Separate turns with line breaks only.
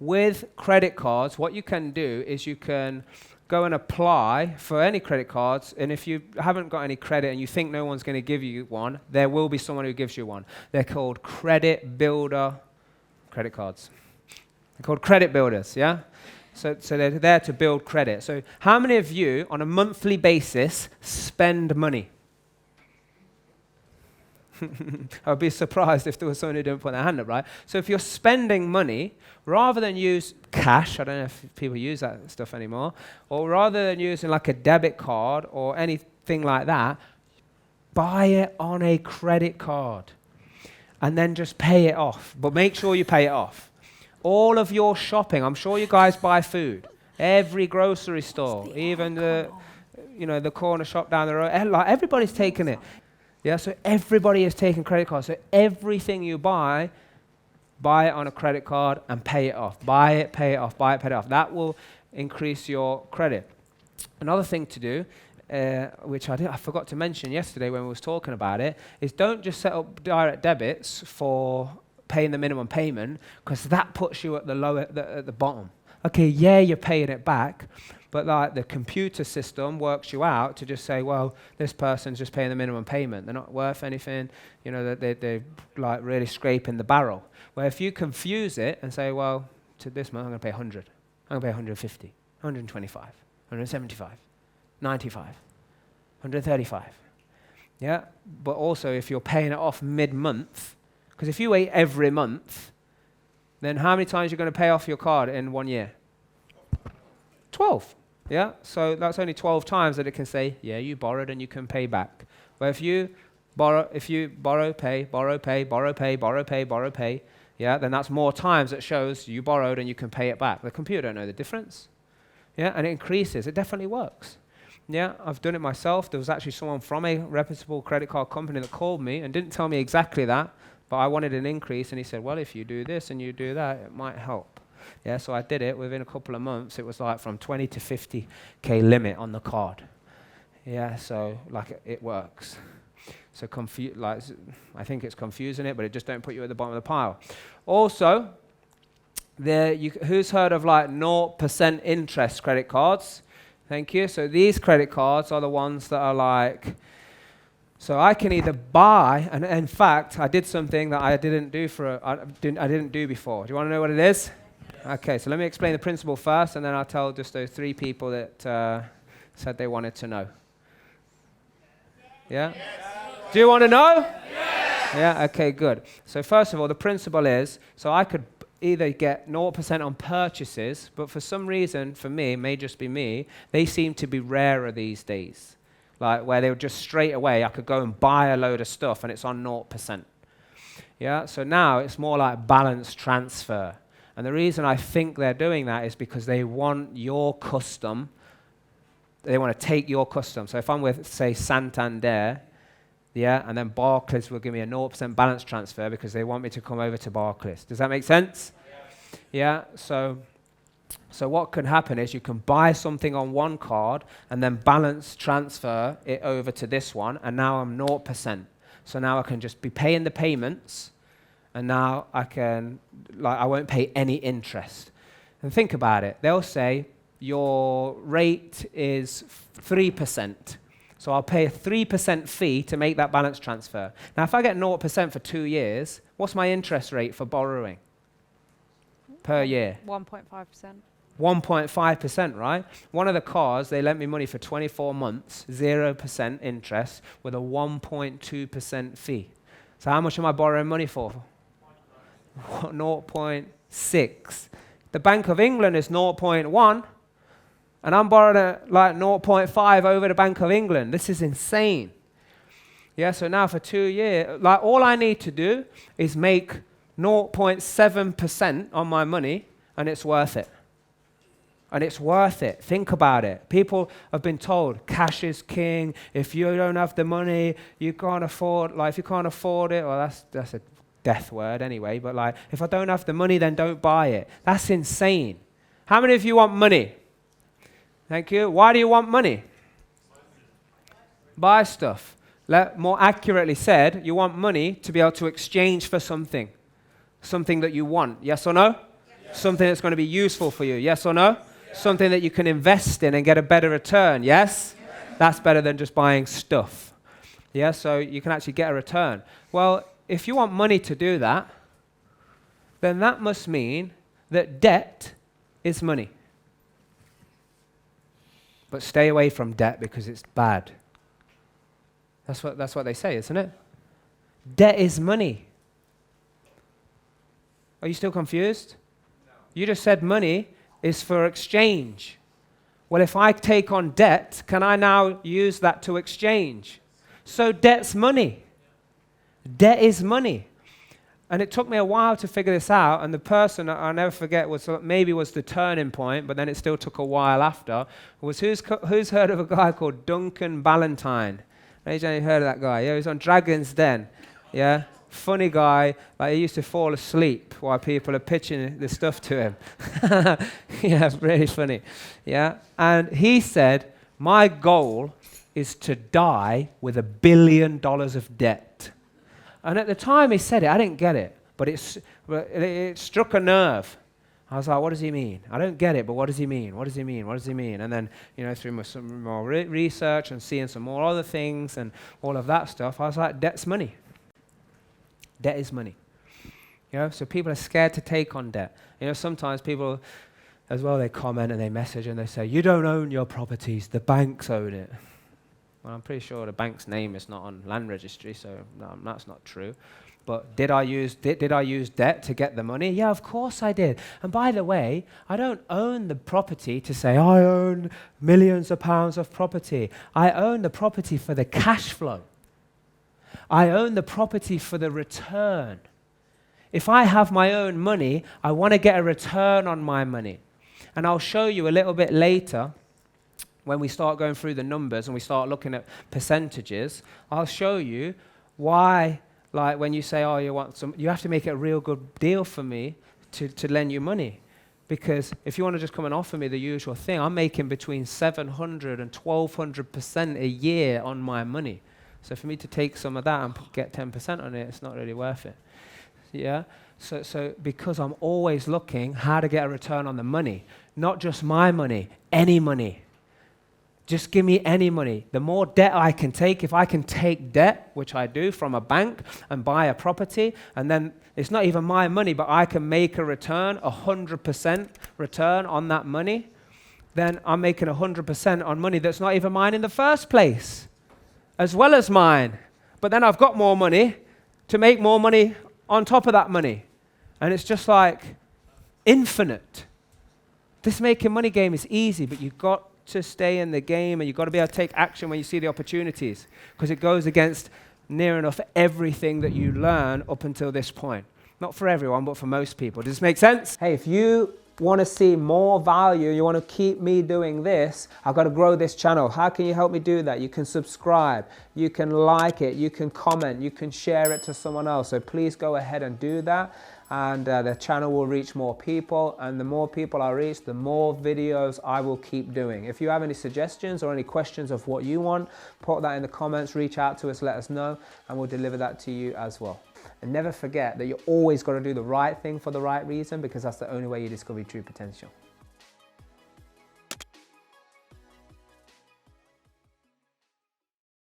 with credit cards, what you can do is you can go and apply for any credit cards, and if you haven't got any credit and you think no one's going to give you one, there will be someone who gives you one. They're called credit builder credit cards. They're called credit builders, yeah? So they're there to build credit. So how many of you, on a monthly basis, spend money? I'd be surprised if there was someone who didn't put their hand up, right? So if you're spending money, rather than use cash, I don't know if people use that stuff anymore, or rather than using like a debit card or anything like that, buy it on a credit card and then just pay it off. But make sure you pay it off. All of your shopping, I'm sure you guys buy food. Every grocery store, even the corner shop down the road, like everybody's taking it. Yeah, so everybody is taking credit cards. So everything you buy it on a credit card and pay it off. Buy it, pay it off, buy it, pay it off. That will increase your credit. Another thing to do, which I forgot to mention yesterday when we was talking about it, is don't just set up direct debits for paying the minimum payment, because that puts you at the bottom. Okay, yeah, you're paying it back, but like the computer system works you out to just say, well, this person's just paying the minimum payment. They're not worth anything. You know, they're like really scraping the barrel. Where if you confuse it and say, well, to this month I'm going to pay 100, I'm going to pay 150, 125, 175, 95, 135. Yeah, but also if you're paying it off mid-month, because if you wait every month, then how many times are you going to pay off your card in 1 year? 12. Yeah, so that's only 12 times that it can say, yeah, you borrowed and you can pay back. But if you borrow, pay, borrow, pay, borrow, pay, borrow, pay, borrow, pay, yeah, then that's more times that shows you borrowed and you can pay it back. The computer don't know the difference. Yeah, and it increases. It definitely works. Yeah, I've done it myself. There was actually someone from a reputable credit card company that called me and didn't tell me exactly that, but I wanted an increase, and he said, well, if you do this and you do that, it might help. Yeah, so I did it. Within a couple of months, it was like from 20 to 50K limit on the card. Yeah, so like it works. So I think it's confusing it, but it just don't put you at the bottom of the pile. Also, who's heard of like 0% interest credit cards? Thank you. So these credit cards are the ones that are like, so I can either buy, and in fact, I did something that I didn't do before. Do you want to know what it is? Okay, so let me explain the principle first, and then I'll tell just those 3 people that said they wanted to know. Yeah? Yes. Do you want to know? Yes. Yeah, okay, good. So first of all, the principle is, so I could either get 0% on purchases, but for some reason, for me, it may just be me, they seem to be rarer these days. Like where they would just straight away, I could go and buy a load of stuff and it's on 0%. Yeah, so now it's more like balance transfer. And the reason I think they're doing that is because they want your custom. They want to take your custom. So if I'm with, say, Santander, yeah, and then Barclays will give me a 0% balance transfer because they want me to come over to Barclays. Does that make sense? Yeah, so what can happen is you can buy something on one card and then balance transfer it over to this one, and now I'm 0%. So now I can just be paying the payments, and now I won't pay any interest. And think about it. They'll say your rate is 3%. So I'll pay a 3% fee to make that balance transfer. Now, if I get 0% for 2 years, what's my interest rate for borrowing per year?
1.5%.
1.5%, right? One of the cars, they lent me money for 24 months, 0% interest, with a 1.2% fee. So how much am I borrowing money for? 0.6. The Bank of England is 0.1, and I'm borrowing at like 0.5 over the Bank of England. This is insane. Yeah, so now for 2 years, like all I need to do is make 0.7% on my money, and it's worth it. And it's worth it. Think about it. People have been told cash is king. If you don't have the money, you can't afford. Like if you can't afford it, well, that's a death word anyway. But like, if I don't have the money, then don't buy it. That's insane. How many of you want money? Thank you. Why do you want money? Buy stuff. More accurately said, you want money to be able to exchange for something that you want. Yes or no? Something that's going to be useful for you, yes or no? Something that you can invest in and get a better return, yes? That's better than just buying stuff. Yeah, so you can actually get a return. Well, if you want money to do that, then that must mean that debt is money. But stay away from debt because it's bad. That's what they say, isn't it? Debt is money. Are you still confused? No. You just said money is for exchange. Well, if I take on debt, can I now use that to exchange? So debt's money. Debt is money. And it took me a while to figure this out, and the person, I'll never forget, was the turning point, but then it still took a while after, was who's heard of a guy called Duncan Ballantyne? Raise your hand if you heard of that guy. Yeah, he was on Dragon's Den. Yeah, funny guy. Like, he used to fall asleep while people are pitching the stuff to him. Yeah, really funny. Yeah, and he said, my goal is to die with $1 billion of debt. And at the time he said it, I didn't get it, but it struck a nerve. I was like, what does he mean? I don't get it, but what does he mean? What does he mean? What does he mean? And then, through some more research and seeing some more other things and all of that stuff, I was like, debt's money. Debt is money. So people are scared to take on debt. Sometimes people, as well, they comment and they message and they say, you don't own your properties, the banks own it. Well, I'm pretty sure the bank's name is not on land registry, so no, that's not true. But did I use debt to get the money? Yeah, of course I did. And by the way, I don't own the property to say I own millions of pounds of property. I own the property for the cash flow. I own the property for the return. If I have my own money, I want to get a return on my money. And I'll show you a little bit later, when we start going through the numbers and we start looking at percentages, I'll show you why, like when you say, oh, you have to make it a real good deal for me to lend you money. Because if you want to just come and offer me the usual thing, I'm making between 700 and 1,200% a year on my money. So for me to take some of that and get 10% on it, it's not really worth it. Yeah? So because I'm always looking how to get a return on the money, not just my money, any money. Just give me any money. The more debt I can take, if I can take debt, which I do from a bank, and buy a property, and then it's not even my money, but I can make a return, 100% return on that money, then I'm making 100% on money that's not even mine in the first place, as well as mine. But then I've got more money to make more money on top of that money. And it's just like infinite. This making money game is easy, but you've got to stay in the game, and you've got to be able to take action when you see the opportunities, because it goes against near enough everything that you learn up until this point. Not for everyone, but for most people. Does this make sense? Hey, if you want to see more value, you want to keep me doing this, I've got to grow this channel. How can you help me do that? You can subscribe, you can like it, you can comment, you can share it to someone else. So please go ahead and do that. And the channel will reach more people, and the more people I reach, the more videos I will keep doing. If you have any suggestions or any questions of what you want, put that in the comments, reach out to us, let us know, and we'll deliver that to you as well. And never forget that you always got to do the right thing for the right reason, because that's the only way you discover your true potential.